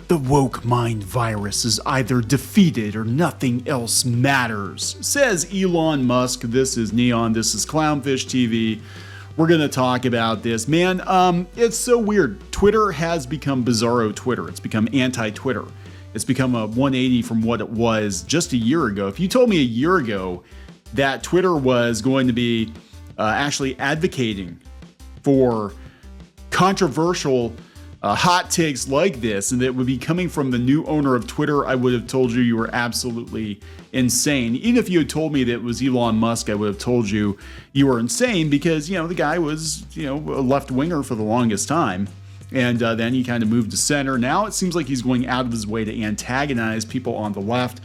The woke mind virus is either defeated or nothing else matters, says Elon Musk. This is Neon. This is Clownfish TV. We're going to talk about this. Man, it's so weird. Twitter has become bizarro Twitter. It's become anti-Twitter. It's become a 180 from what it was just a year ago. If you told me a year ago that Twitter was going to be actually advocating for controversial hot takes like this, and that would be coming from the new owner of Twitter, I would have told you you were absolutely insane. Even if you had told me that it was Elon Musk, I would have told you you were insane because, the guy was, a left-winger for the longest time. And then he kind of moved to center. Now it seems like he's going out of his way to antagonize people on the left,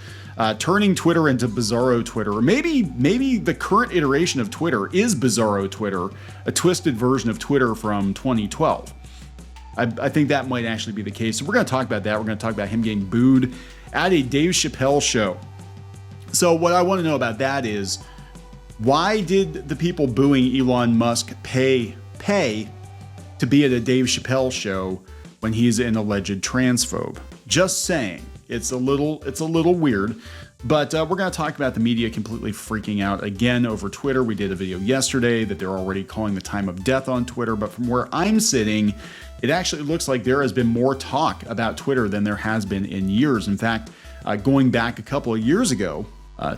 turning Twitter into bizarro Twitter. Or maybe the current iteration of Twitter is bizarro Twitter, a twisted version of Twitter from 2012. I think that might actually be the case. So we're going to talk about that. We're going to talk about him getting booed at a Dave Chappelle show. So what I want to know about that is, why did the people booing Elon Musk pay to be at a Dave Chappelle show when he's an alleged transphobe? Just saying. It's a little weird. But we're going to talk about the media completely freaking out again over Twitter. We did a video yesterday that they're already calling the time of death on Twitter. But from where I'm sitting, it actually looks like there has been more talk about Twitter than there has been in years. In fact, going back a couple of years ago,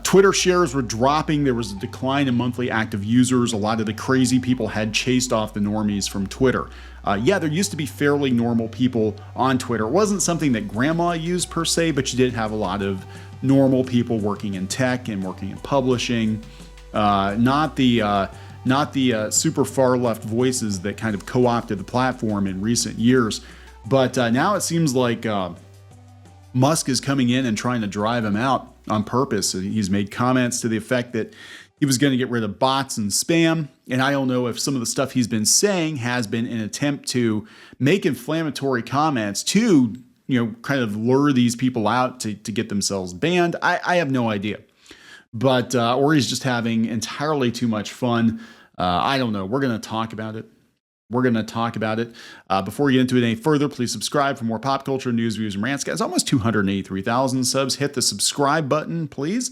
Twitter shares were dropping. There was a decline in monthly active users. A lot of the crazy people had chased off the normies from Twitter. There used to be fairly normal people on Twitter. It wasn't something that grandma used per se, but you did have a lot of normal people working in tech and working in publishing. Not the super far left voices that kind of co-opted the platform in recent years. But now it seems like Musk is coming in and trying to drive him out on purpose. He's made comments to the effect that he was going to get rid of bots and spam. And I don't know if some of the stuff he's been saying has been an attempt to make inflammatory comments to, kind of lure these people out to get themselves banned. I have no idea. But, or he's just having entirely too much fun. I don't know. We're going to talk about it. Before we get into it any further, please subscribe for more pop culture news, views, and rants. Guys, almost 283,000 subs. Hit the subscribe button, please.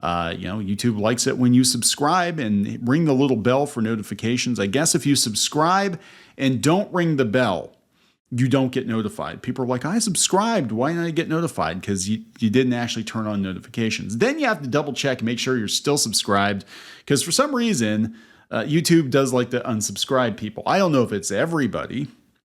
YouTube likes it when you subscribe, and ring the little bell for notifications. I guess if you subscribe and don't ring the bell, you don't get notified. People are like, I subscribed. Why didn't I get notified? Because you didn't actually turn on notifications. Then you have to double check and make sure you're still subscribed, because for some reason, YouTube does like to unsubscribe people. I don't know if it's everybody.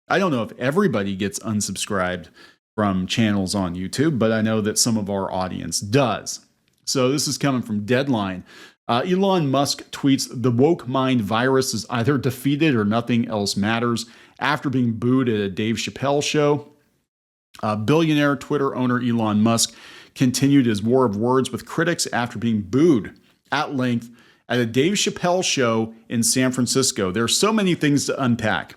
I don't know if everybody gets unsubscribed from channels on YouTube, but I know that some of our audience does. So this is coming from Deadline. Elon Musk tweets, the woke mind virus is either defeated or nothing else matters, after being booed at a Dave Chappelle show. Billionaire Twitter owner Elon Musk continued his war of words with critics after being booed at length at a Dave Chappelle show in San Francisco. There are so many things to unpack.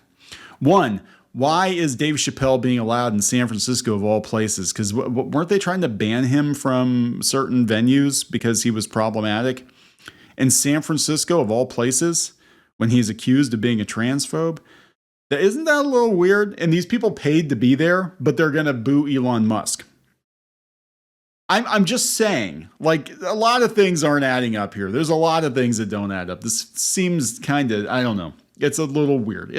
One, why is Dave Chappelle being allowed in San Francisco of all places? Because weren't they trying to ban him from certain venues because he was problematic? In San Francisco of all places, when he's accused of being a transphobe? Isn't that a little weird? And these people paid to be there, but they're going to boo Elon Musk. I'm just saying, like, a lot of things aren't adding up here. There's a lot of things that don't add up. This seems kind of, I don't know. It's a little weird.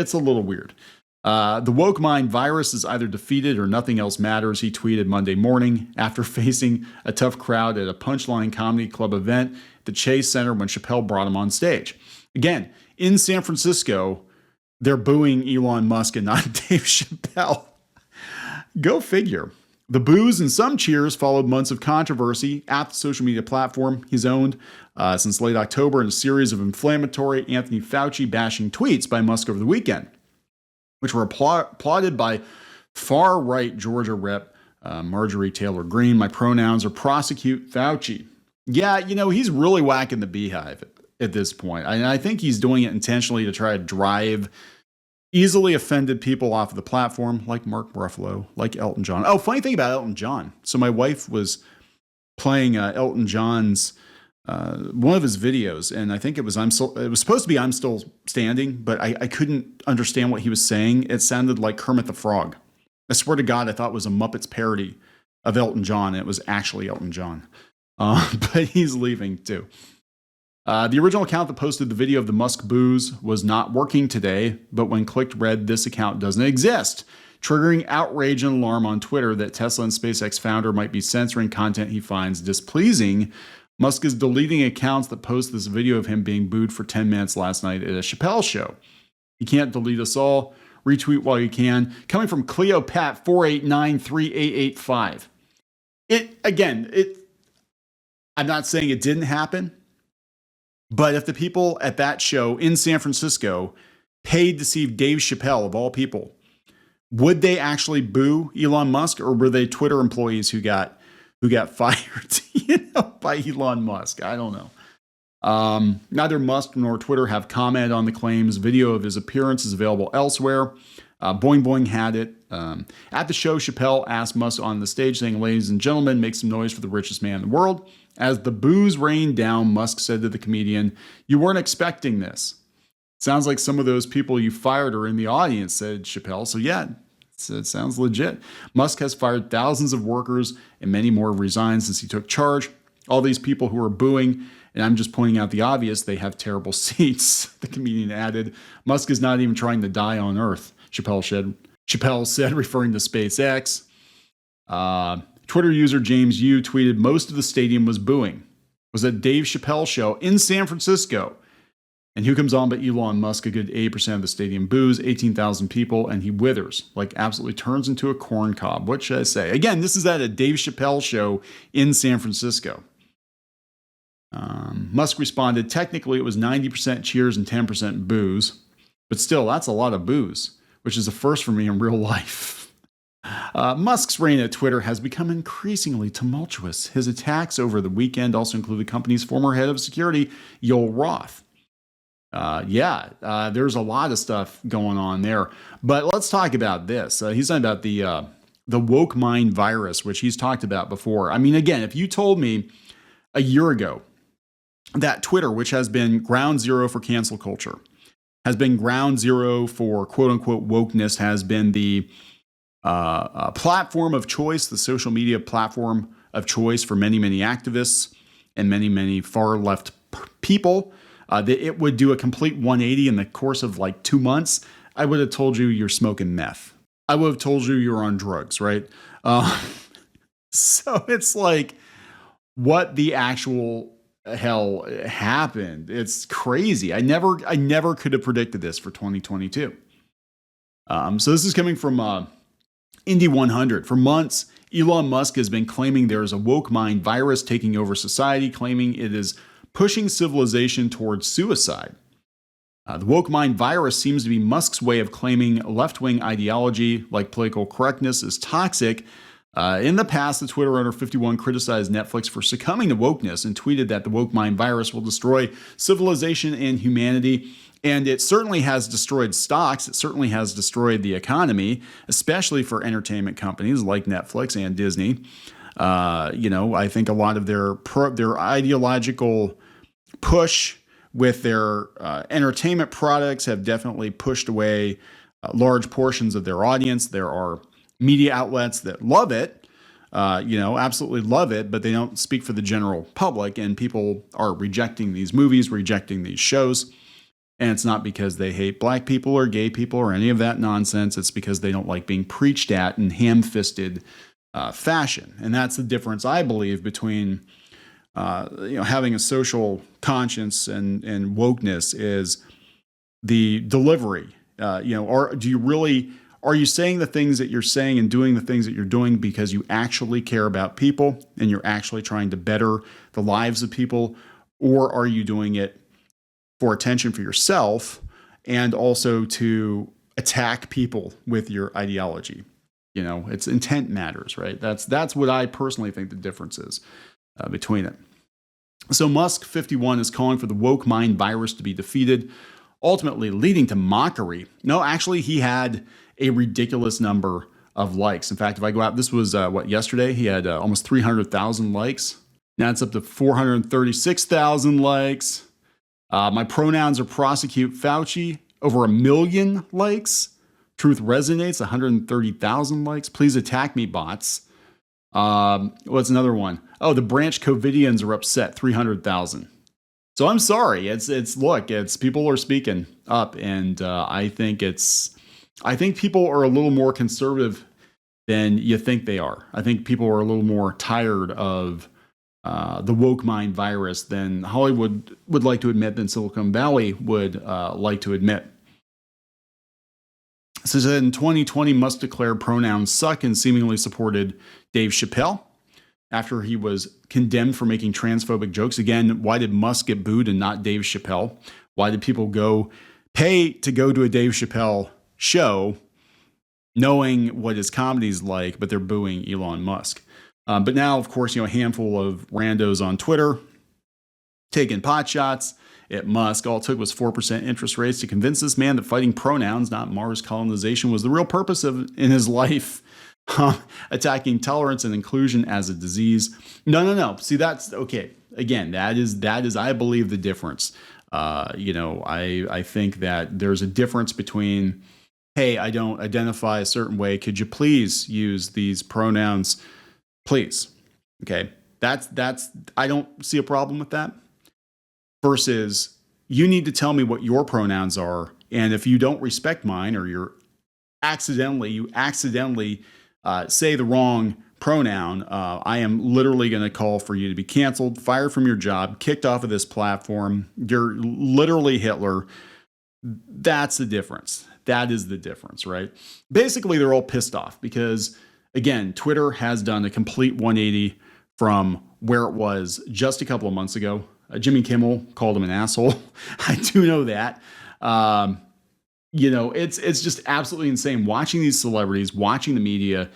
The woke mind virus is either defeated or nothing else matters, he tweeted Monday morning after facing a tough crowd at a Punchline Comedy Club event at the Chase Center when Chappelle brought him on stage. Again, in San Francisco, they're booing Elon Musk and not Dave Chappelle. Go figure. The boos and some cheers followed months of controversy at the social media platform he's owned since late October in a series of inflammatory Anthony Fauci bashing tweets by Musk over the weekend, which were applauded by far-right Georgia Rep Marjorie Taylor Greene. My pronouns are prosecute Fauci. Yeah, he's really whacking the beehive at this point. I think he's doing it intentionally to try to drive easily offended people off of the platform, like Mark Ruffalo, like Elton John. Oh, funny thing about Elton John. So my wife was playing Elton John's one of his videos, and I think it was supposed to be I'm Still Standing, but I couldn't understand what he was saying. It sounded like Kermit the Frog. I swear to God, I thought it was a Muppets parody of Elton John, and it was actually Elton John. But he's leaving too. The original account that posted the video of the Musk booze was not working today, but when clicked read, this account doesn't exist, triggering outrage and alarm on Twitter that Tesla and SpaceX founder might be censoring content he finds displeasing. Musk is deleting accounts that post this video of him being booed for 10 minutes last night at a Chappelle show. You can't delete us all. Retweet while you can. Coming from Cleopat48938885. I'm not saying it didn't happen, but if the people at that show in San Francisco paid to see Dave Chappelle, of all people, would they actually boo Elon Musk, or were they Twitter employees who got fired, by Elon Musk? I don't know. Neither Musk nor Twitter have commented on the claims. Video of his appearance is available elsewhere. Boing Boing had it. At the show, Chappelle asked Musk on the stage, saying, "Ladies and gentlemen, make some noise for the richest man in the world." As the boos rained down, Musk said to the comedian, "You weren't expecting this." "Sounds like some of those people you fired are in the audience," said Chappelle. So yeah, it sounds legit. Musk has fired thousands of workers and many more have resigned since he took charge. All these people who are booing, and I'm just pointing out the obvious, they have terrible seats. The comedian added, "Musk is not even trying to die on Earth," Chappelle said, referring to SpaceX. Twitter user James Yu tweeted, "Most of the stadium was booing. It was at Dave Chappelle show in San Francisco. And who comes on but Elon Musk? A good 80% of the stadium boos, 18,000 people, and he withers, like absolutely turns into a corn cob. What should I say?" Again, this is at a Dave Chappelle show in San Francisco. Musk responded, "Technically, it was 90% cheers and 10% boos. But still, that's a lot of boos, which is a first for me in real life." Musk's reign at Twitter has become increasingly tumultuous. His attacks over the weekend also include the company's former head of security, Yoel Roth. There's a lot of stuff going on there. But let's talk about this. He's talking about the woke mind virus, which he's talked about before. I mean, again, if you told me a year ago that Twitter, which has been ground zero for cancel culture, has been ground zero for quote unquote wokeness, has been the platform of choice, the social media platform of choice for many, many activists and many, many far left people, that it would do a complete 180 in the course of like 2 months, I would have told you you're smoking meth. I would have told you you're on drugs, right? So it's like, what the actual hell happened? It's crazy. I never could have predicted this for 2022. So this is coming from Indy 100. For months, Elon Musk has been claiming there is a woke mind virus taking over society, claiming it is pushing civilization towards suicide. The woke mind virus seems to be Musk's way of claiming left-wing ideology, like political correctness, is toxic. In the past, the Twitter owner 51 criticized Netflix for succumbing to wokeness and tweeted that the woke mind virus will destroy civilization and humanity. And it certainly has destroyed stocks. It certainly has destroyed the economy, especially for entertainment companies like Netflix and Disney. I think a lot of their ideological push with their entertainment products have definitely pushed away large portions of their audience. There are media outlets that love it, absolutely love it, but they don't speak for the general public, and people are rejecting these movies, rejecting these shows. And it's not because they hate black people or gay people or any of that nonsense. It's because they don't like being preached at in ham-fisted fashion. And that's the difference, I believe, between having a social conscience and wokeness is the delivery. Are you saying the things that you're saying and doing the things that you're doing because you actually care about people and you're actually trying to better the lives of people? Or are you doing it for attention for yourself and also to attack people with your ideology? It's intent matters, right? That's what I personally think the difference is between it. So Musk 51 is calling for the woke mind virus to be defeated, ultimately leading to mockery. No, actually, he had a ridiculous number of likes. In fact, if I go out, this was yesterday, he had almost 300,000 likes. Now it's up to 436,000 likes. My pronouns are prosecute Fauci, over 1 million likes. Truth resonates, 130,000 likes. Please attack me, bots. What's another one? Oh, the Branch Covidians are upset, 300,000. So I'm sorry. It's people are speaking up, and I think people are a little more conservative than you think they are. I think people are a little more tired of the woke mind virus than Hollywood would like to admit, than Silicon Valley would like to admit. It says in 2020, Musk declared pronouns suck and seemingly supported Dave Chappelle after he was condemned for making transphobic jokes. Again, why did Musk get booed and not Dave Chappelle? Why did people pay to go to a Dave Chappelle show knowing what his comedy's like, but they're booing Elon Musk? But now, of course, a handful of randos on Twitter taking pot shots at Musk. All it took was 4% interest rates to convince this man that fighting pronouns, not Mars colonization, was the real purpose in his life. Attacking tolerance and inclusion as a disease. No. See, that's okay. Again, that is, I believe, the difference. I think that there's a difference between, hey, I don't identify a certain way. Could you please use these pronouns? Please. Okay. That's, I don't see a problem with that. Versus, you need to tell me what your pronouns are. And if you don't respect mine, or you accidentally say the wrong pronoun, I am literally going to call for you to be canceled, fired from your job, kicked off of this platform. You're literally Hitler. That's the difference. That is the difference, right? Basically, they're all pissed off because, again, Twitter has done a complete 180 from where it was just a couple of months ago. Jimmy Kimmel called him an asshole. I do know that. It's just absolutely insane watching these celebrities, watching the media,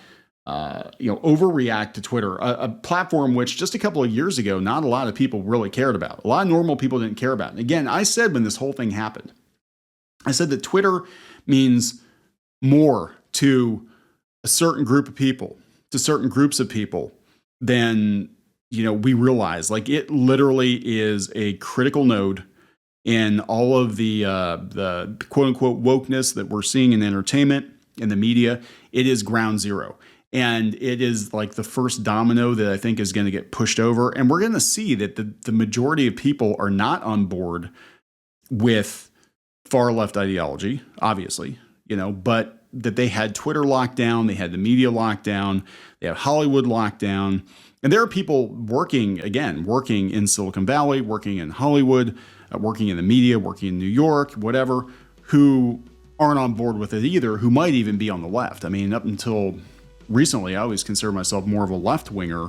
overreact to Twitter, a platform which just a couple of years ago, not a lot of people really cared about. A lot of normal people didn't care about. And again, I said when this whole thing happened, I said that Twitter means more to a certain group of people, to certain groups of people than, we realize. Like, it literally is a critical node in all of the quote unquote wokeness that we're seeing in entertainment, in the media. It is ground zero. And it is like the first domino that I think is going to get pushed over. And we're going to see that the majority of people are not on board with far left ideology, obviously, but that they had Twitter locked down, they had the media locked down, they have Hollywood locked down. And there are people working in Silicon Valley, working in Hollywood, working in the media, working in New York, whatever, who aren't on board with it either, who might even be on the left. I mean, up until recently, I always consider myself more of a left-winger,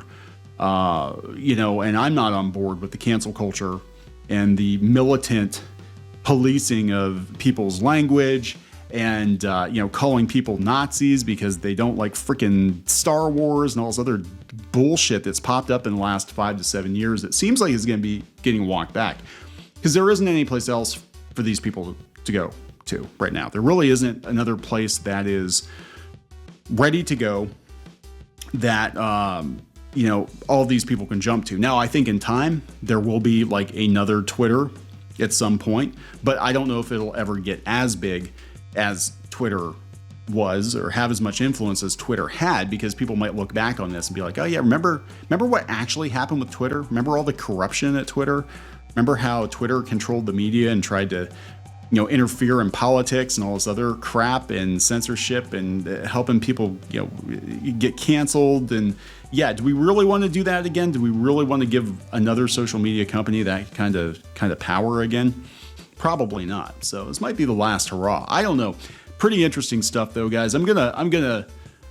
and I'm not on board with the cancel culture and the militant policing of people's language and, calling people Nazis because they don't like freaking Star Wars and all this other bullshit that's popped up in the last 5 to 7 years. It seems like it's going to be getting walked back because there isn't any place else for these people to go to right now. There really isn't another place that is ready to go that, all these people can jump to. Now, I think in time, there will be like another Twitter at some point, but I don't know if it'll ever get as big as Twitter was or have as much influence as Twitter had, because people might look back on this and be like, oh yeah, remember what actually happened with Twitter? Remember all the corruption at Twitter? Remember how Twitter controlled the media and tried to, interfere in politics and all this other crap and censorship and helping people, get canceled? And yeah, do we really want to do that again? Do we really want to give another social media company that kind of power again? Probably not. So this might be the last hurrah. I don't know. Pretty interesting stuff though, guys. I'm gonna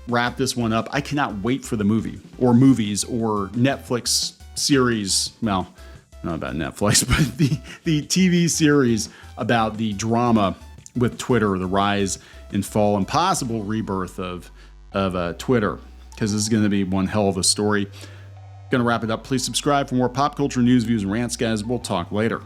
wrap this one up. I cannot wait for the movie or movies or Netflix series. Well, not about Netflix, but the TV series about the drama with Twitter, the rise and fall and possible rebirth of Twitter, because this is going to be one hell of a story. Going to wrap it up. Please subscribe for more pop culture news, views, and rants, guys. We'll talk later.